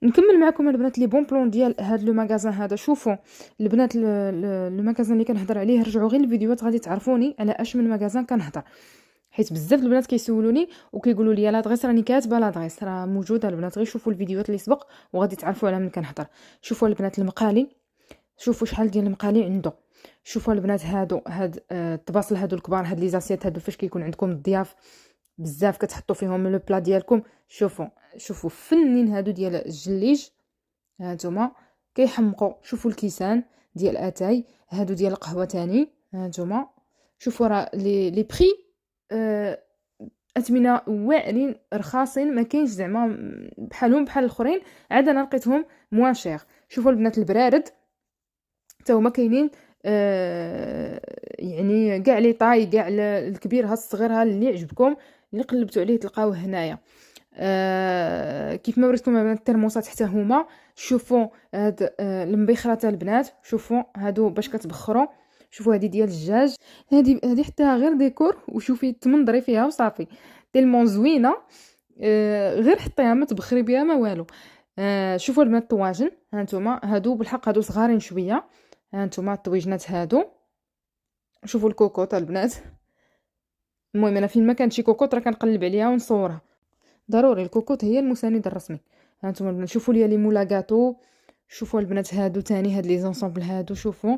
نكمل معكم البنات لي بون بلون ديال هاد لو ماغازان هذا. شوفوا البنات، لو ماغازان اللي كنهضر عليه، رجعوا غير الفيديوهات غادي تعرفوني على اش من ماغازان كنهضر، حيت بزاف البنات كيسولوني وكيقولوا لي لادغيس راني كاتبه، لادغيس راه موجوده البنات، غير شوفوا الفيديوهات اللي سبق وغادي تعرفوا على من كنهضر. شوفوا البنات المقالي، شوفوا شحال ديال المقالي عنده. شوفوا البنات هاد الطباصل هادو الكبار، هاد لي زاسيات هادو فاش كيكون عندكم الضياف بزاف كتحطوا فيهم لو بلا ديالكم. شوفوا فنين هادو ديال الجليج، هانتوما كيحمقوا. شوفوا الكيسان ديال اتاي هادو ديال القهوه تاني، هانتوما شوفوا راه لي بري اثمنه واعرين رخاصين، ما كاينش زعما بحالهم بحال الاخرين، عاد انا لقيتهم موان شير. شوفوا البنات البرارد حتى هما كاينين، يعني كاع لي طاي، كاع الكبير ها الصغير ها اللي عجبكم اللي قلبتوا عليه تلقاوه هنايا. كيف ما وريتكم البنات الترموسات حتى هما. شوفوا هاد المبخرات البنات، شوفوا هادو باش كتبخروا. شوفوا هذه ديال الدجاج، هذه حتى غير ديكور، وشوفي تمنظري فيها وصافي، تيلمون زوينه. غير حطيها ما تبخري بها ما والو. شوفوا البنات الطواجن، هانتوما هادو بالحق هادو صغارين شويه، هانتوما الطويجنات هادو. شوفوا الكوكوط البنات. المهم انا فين ما كانت شي كوكوط راه كنقلب عليها ونصورها، ضروري الكوكوط هي المساند الرسمي. هانتوما البنات شوفوا لي لي مولا غاتو. شوفوا البنات هادو تاني، هاد لي زونسومبل هادو، شوفوا